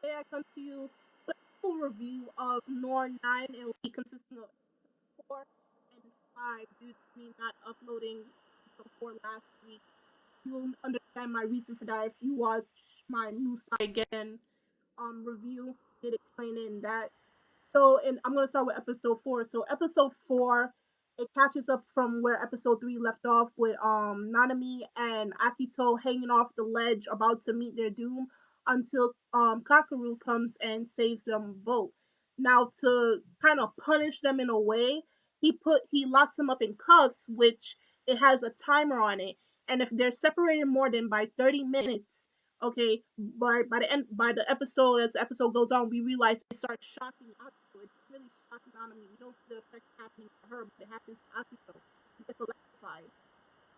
today I come to you with a full review of Norn 9. It will be consisting of episode 4 and 5 due to me not uploading episode 4 last week. You will understand my reason for that if you watch my new side again review. Did explain it in that. So, and I'm gonna start with episode 4. So, episode 4, it catches up from where episode 3 left off with Nanami and Akito hanging off the ledge about to meet their doom until Kakaru comes and saves them both. Now, to kind of punish them in a way, he locks them up in cuffs, which it has a timer on it, and if they're separated more than by 30 minutes, okay, by the episode, as the episode goes on, we realize it starts shocking Akito. It's really shocking Anami. We don't see the effects happening to her, but it happens to Akito. He gets electrified.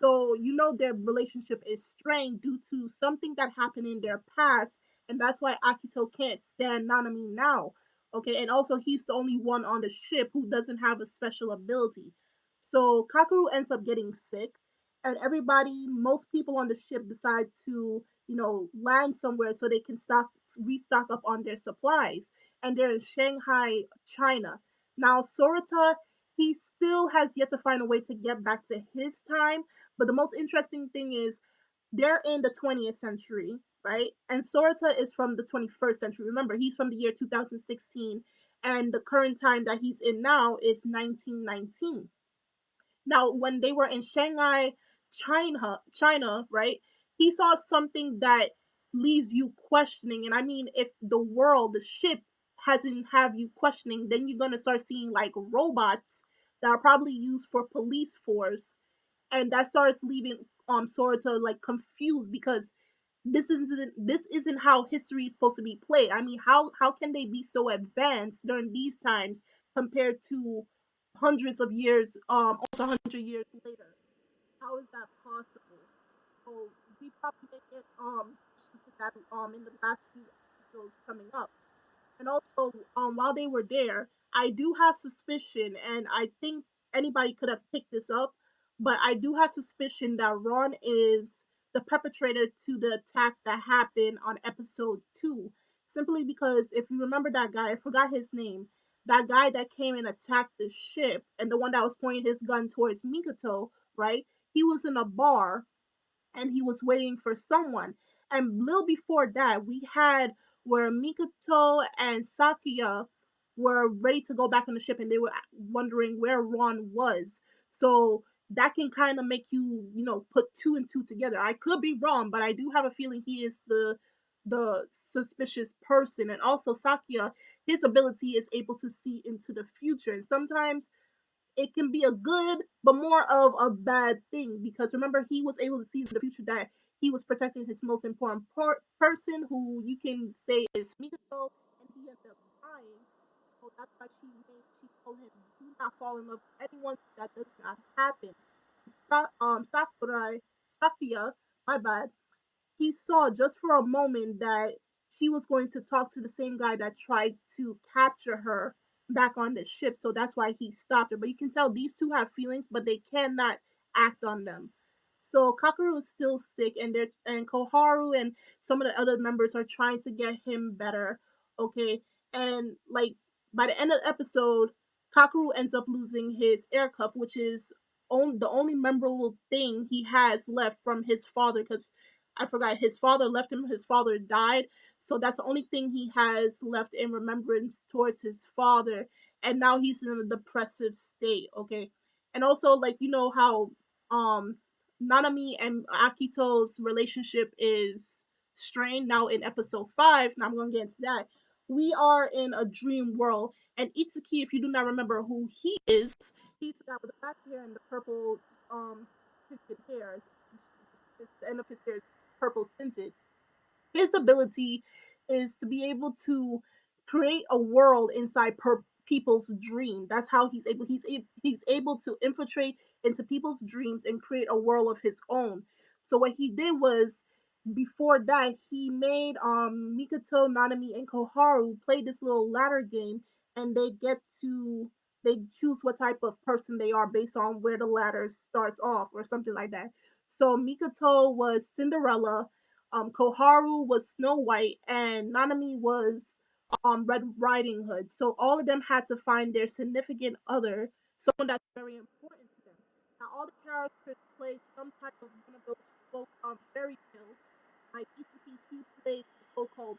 So you know their relationship is strained due to something that happened in their past, and that's why Akito can't stand Nanami now. Okay, and also he's the only one on the ship who doesn't have a special ability. So Kakeru ends up getting sick, and everybody, most people on the ship decide to, land somewhere so they can restock up on their supplies. And they're in Shanghai, China. Now Sorata, he still has yet to find a way to get back to his time, but the most interesting thing is they're in the 20th century, right? And Sorata is from the 21st century. Remember, he's from the year 2016, and the current time that he's in now is 1919. Now, when they were in Shanghai, China, right? He saw something that leaves you questioning. And I mean, if the world, the ship, hasn't have you questioning, then you're gonna start seeing like robots that are probably used for police force, and that starts leaving Sorata like confused because this isn't how history is supposed to be played. I mean, how can they be so advanced during these times compared to hundreds of years, almost 100 years later? How is that possible? So we probably may get questions to that in the last few episodes coming up. And also, while they were there, I do have suspicion, and I think anybody could have picked this up, but I do have suspicion that Ron is the perpetrator to the attack that happened on episode 2. Simply because if you remember that guy, I forgot his name, that guy that came and attacked the ship, and the one that was pointing his gun towards Mikoto, right? He was in a bar and he was waiting for someone. And little before that, we had where Mikoto and Sakuya were ready to go back on the ship, and they were wondering where Ron was. So that can kind of make you, put two and two together. I could be wrong, but I do have a feeling he is the suspicious person. And also Sakuya, his ability is able to see into the future, and sometimes it can be a good but more of a bad thing, because remember, he was able to see in the future that he was protecting his most important person, who you can say is Mikoto, and he ended up dying. So that's why she told him, do not fall in love with anyone. That does not happen. Sakuya, my bad, he saw just for a moment that she was going to talk to the same guy that tried to capture her back on the ship. So that's why he stopped her. But you can tell these two have feelings, but they cannot act on them. So Kakeru is still sick, and Koharu and some of the other members are trying to get him better. Okay, and like by the end of the episode, Kakeru ends up losing his air cuff, which is the only memorable thing he has left from his father, because I forgot, his father left him, his father died. So that's the only thing he has left in remembrance towards his father. And now he's in a depressive state, okay? And also, like, you know how um Nanami and Akito's relationship is strained now in episode 5. Now I'm gonna get into that. We are in a dream world, and Itsuki, if you do not remember who he is, he's the guy with the black hair and the purple tinted hair. The end of his hair is purple tinted. His ability is to be able to create a world inside people's dream. That's how he's able to infiltrate into people's dreams and create a world of his own. So what he did was, before that, he made Mikoto, Nanami, and Koharu play this little ladder game, and they choose what type of person they are based on where the ladder starts off or something like that. So Mikoto was Cinderella, Koharu was Snow White, and Nanami was Red Riding Hood. So all of them had to find their significant other, someone that's very important to them. Now all the characters played some type of one of those folk fairy tales. Like Itsuki, he played the so-called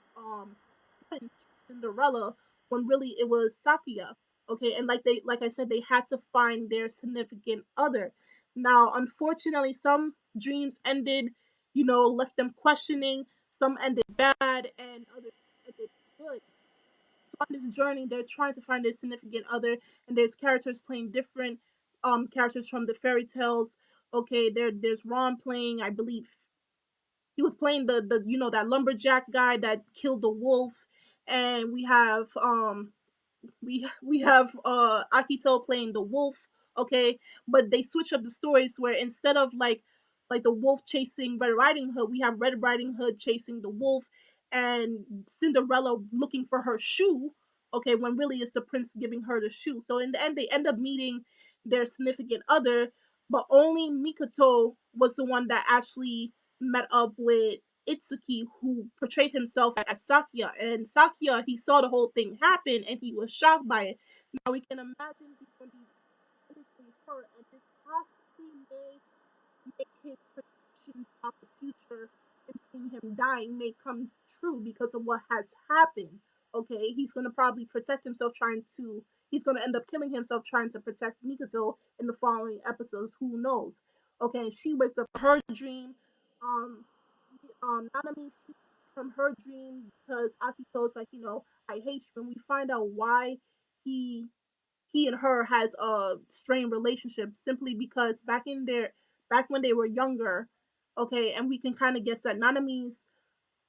Prince Cinderella, when really it was Sakuya. Okay, and like I said, they had to find their significant other. Now, unfortunately, some dreams ended, left them questioning. Some ended bad, and others ended good. So on this journey, they're trying to find their significant other, and there's characters playing different characters from the fairy tales. Okay, there's Ron playing, I believe he was playing the that lumberjack guy that killed the wolf, and we have Akito playing the wolf, okay, but they switch up the stories where instead of like the wolf chasing Red Riding Hood, we have Red Riding Hood chasing the wolf, and Cinderella looking for her shoe, okay, when really it's the prince giving her the shoe. So in the end, they end up meeting their significant other, but only Mikoto was the one that actually met up with Itsuki, who portrayed himself as Sakuya. And Sakuya, he saw the whole thing happen and he was shocked by it. Now we can imagine he's going to be tremendously hurt, and this possibly may make his predictions about the future and seeing him dying may come true because of what has happened. Okay, he's going to probably protect himself he's going to end up killing himself trying to protect Mikoto in the following episodes. Who knows? Okay, and she wakes up from her dream. Um, Nanami, she from her dream because Akito's like, I hate you, and we find out why he he and her has a strained relationship simply because back when they were younger, okay, and we can kind of guess that Nanami's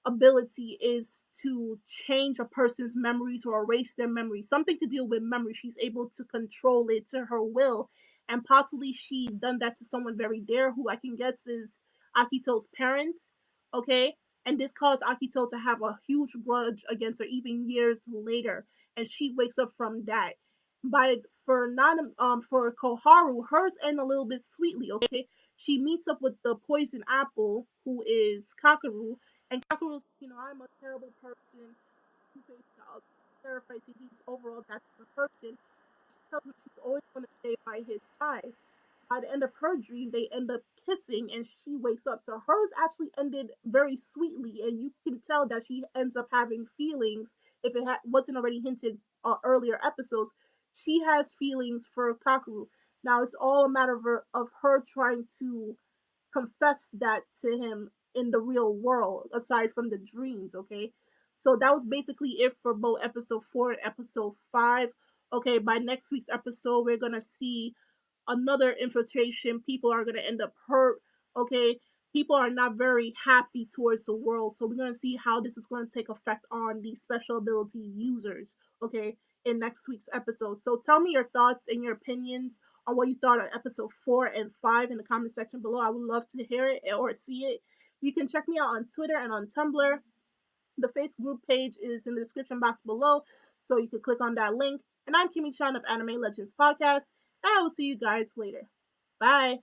ability is to change a person's memories or erase their memories, something to deal with memory. She's able to control it to her will, and possibly she done that to someone very dear, who I can guess is Akito's parents. Okay, and this caused Akito to have a huge grudge against her even years later, and she wakes up from that. But for Koharu, hers end a little bit sweetly. Okay, she meets up with the poison apple, who is Kakaru, and Kakuru's, I'm a terrible person. Two-faced dog. Paraphrasing, he's overall that type of person. She tells him she's always going to stay by his side. By the end of her dream, they end up kissing, and she wakes up. So hers actually ended very sweetly, and you can tell that she ends up having feelings. If it wasn't already hinted earlier episodes, she has feelings for Kakuru. Now it's all a matter of her trying to confess that to him in the real world, aside from the dreams, okay? So that was basically it for both episode 4 and episode 5. Okay, by next week's episode, we're gonna see another infiltration. People are going to end up hurt. Okay, people are not very happy towards the world, so we're going to see how this is going to take effect on the special ability users. Okay, in next week's episode. So tell me your thoughts and your opinions on what you thought of episode 4 and 5 in the comment section below. I would love to hear it or see it. You can check me out on Twitter and on Tumblr. The Facebook page is in the description box below, so you can click on that link. And I'm Kimmy Chan of Anime Legends Podcast, and I will see you guys later. Bye.